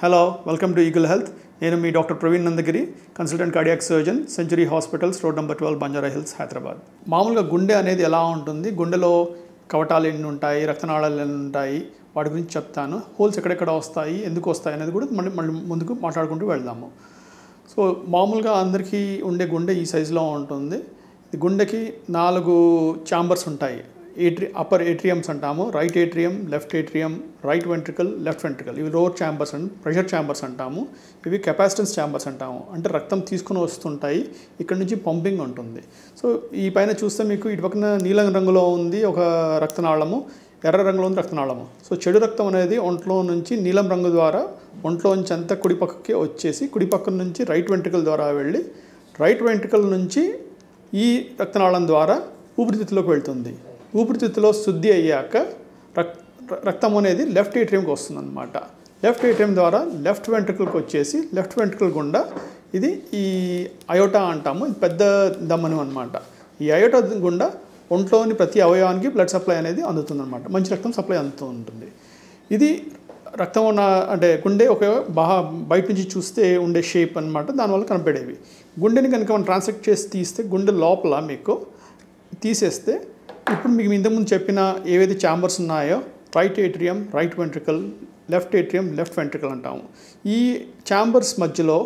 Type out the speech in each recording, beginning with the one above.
Hello, welcome to Eagle Health. నేను మీ doctor Praveen Nandagiri, consultant cardiac surgeon, century hospitals, road number 12, Banjara Hills, Hyderabad. మామూలుగా గుండె అనేది ఎలా ఉంటుంది, గుండెలో కవటాలు ఎన్ని ఉంటాయి, రక్తనాళాలు ఎన్ని ఉంటాయి, వాటి గురించి చెప్తాను. హోల్స్ ఎక్కడెక్కడ వస్తాయి, ఎందుకు వస్తాయి అనేది కూడా మళ్ళీ ముందుకు మాట్లాడుకుంటూ వెళ్దాము. సో మామూలుగా అందరికీ ఉండే గుండె ఈ సైజులో ఉంటుంది. గుండెకి 4 ఛాంబర్స్ ఉంటాయి. అప్పర్ ఏట్రియమ్స్ అంటాము, right atrium, left atrium, right ventricle, left ventricle. ఇవి lower chambers and pressure chambers అంటాము. ఇవి కెపాసిటెన్స్ ఛాంబర్స్ అంటాము, అంటే రక్తం తీసుకుని వస్తుంటాయి. ఇక్కడ నుంచి పంపింగ్ ఉంటుంది. సో ఈ పైన చూస్తే మీకు ఇటు పక్కన నీలం రంగులో ఉంది ఒక రక్తనాళము, ఎర్ర రంగులో ఉంది రక్తనాళము. సో చెడు రక్తం అనేది ఒంట్లో నుంచి నీలం రంగు ద్వారా ఒంట్లో నుంచి అంతా కుడి పక్కకి వచ్చేసి కుడి పక్క నుంచి రైట్ వెంట్రికల్ ద్వారా వెళ్ళి రైట్ వెంట్రికల్ నుంచి ఈ రక్తనాళం ద్వారా ఊపిరితిత్తులోకి వెళ్తుంది. ఊపిరితిత్తులో శుద్ధి అయ్యాక రక్తం అనేది లెఫ్ట్ ఏట్రియంకి వస్తుంది అనమాట. లెఫ్ట్ ఏట్రియం ద్వారా లెఫ్ట్ వెంట్రికల్కి వచ్చేసి లెఫ్ట్ వెంట్రికల్ గుండా ఇది ఈ అయోటా అంటాము, ఇది పెద్ద దమనం అనమాట. ఈ అయోటా గుండా ఒంట్లోని ప్రతి అవయవానికి బ్లడ్ సప్లై అనేది అందుతుంది అనమాట. మంచి రక్తం సప్లై అందుతూ ఉంటుంది. ఇది రక్తం ఉన్న అంటే గుండె ఒక బయట నుంచి చూస్తే ఉండే షేప్ అనమాట, దానివల్ల కనపడేవి. గుండెని కనుక మనం ట్రాన్సాక్ట్ చేసి తీస్తే గుండె లోపల మీకు తీసేస్తే ఇప్పుడు మీకు ఇంతకుముందు చెప్పిన ఏవైతే ఛాంబర్స్ ఉన్నాయో right atrium, right ventricle, left atrium, left ventricle అంటాము. ఈ ఛాంబర్స్ మధ్యలో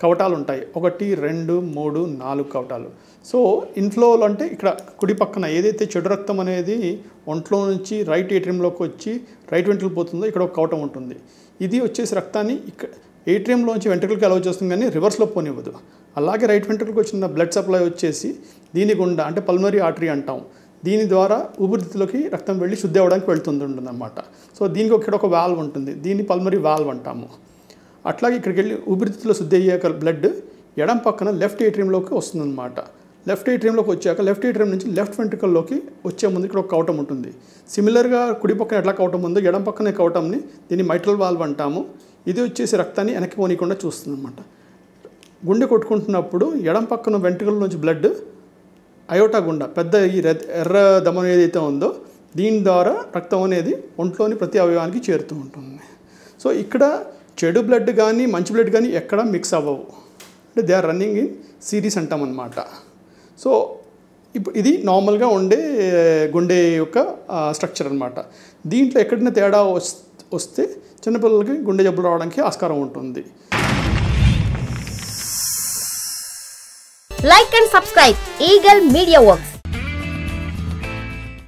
కవటాలు ఉంటాయి. 1, 2, 3, 4 కవటాలు. సో ఇన్ఫ్లోలు అంటే ఇక్కడ కుడి పక్కన ఏదైతే చెడు రక్తం అనేది ఒంట్లో నుంచి రైట్ ఏట్రియంలోకి వచ్చి రైట్ వెంట్రికల్ పోతుందో ఇక్కడ ఒక కవటం ఉంటుంది. ఇది వచ్చేసి రక్తాన్ని ఇక్కడ ఏట్రియంలోంచి వెంట్రికల్కి అలౌ చేస్తుంది, కానీ రివర్స్లో పోనివ్వదు. అలాగే రైట్ వెంట్రికల్కి వచ్చిన బ్లడ్ సప్లై వచ్చేసి దీని గుండా అంటే పల్మనరీ ఆర్టరీ అంటాం, దీని ద్వారా ఊపిరితిత్తులోకి రక్తం వెళ్ళి శుద్ధి అవ్వడానికి వెళ్తుంటుందన్నమాట. సో దీనికి ఇక్కడ ఒక వాల్వ్ ఉంటుంది, దీన్ని పల్మనరీ వాల్వ్ అంటాము. అట్లాగే ఇక్కడికి వెళ్ళి ఊపిరితిత్తులో శుద్ధి అయ్యాక బ్లడ్ ఎడం పక్కన లెఫ్ట్ ఏట్రియంలోకి వస్తుందన్నమాట. లెఫ్ట్ ఏట్రియంలోకి వచ్చాక లెఫ్ట్ ఏట్రియం నుంచి లెఫ్ట్ వెంట్రికల్లోకి వచ్చే ముందు ఇక్కడ ఒక కవటం ఉంటుంది. సిమిలర్గా కుడి పక్కన ఎట్లా కవటం ఉందో ఎడం పక్కనే కవటంని దీన్ని మైట్రల్ వాల్వ్ అంటాము. ఇది వచ్చేసి రక్తాన్ని వెనక్కి పోనీయకుండా చూస్తుంది అనమాట. గుండె కొట్టుకుంటున్నప్పుడు ఎడం పక్కన వెంట్రికల్ నుంచి బ్లడ్ అయోటా గుండా పెద్ద ఈ ఎర్ర దమనం ఏదైతే ఉందో దీని ద్వారా రక్తం అనేది ఒంట్లోని ప్రతి అవయవానికి చేరుతూ ఉంటుంది. సో ఇక్కడ చెడు బ్లడ్ కానీ మంచి బ్లడ్ కానీ ఎక్కడ మిక్స్ అవ్వవు, అంటే they are running in series అంటామన్నమాట. సో ఇప్పుడు ఇది నార్మల్గా ఉండే గుండె యొక్క స్ట్రక్చర్ అనమాట. దీంట్లో ఎక్కడైనా తేడా వస్తే చిన్నపిల్లలకి గుండె జబ్బులు రావడానికి ఆస్కారం ఉంటుంది. Like and subscribe Eagle Media Works.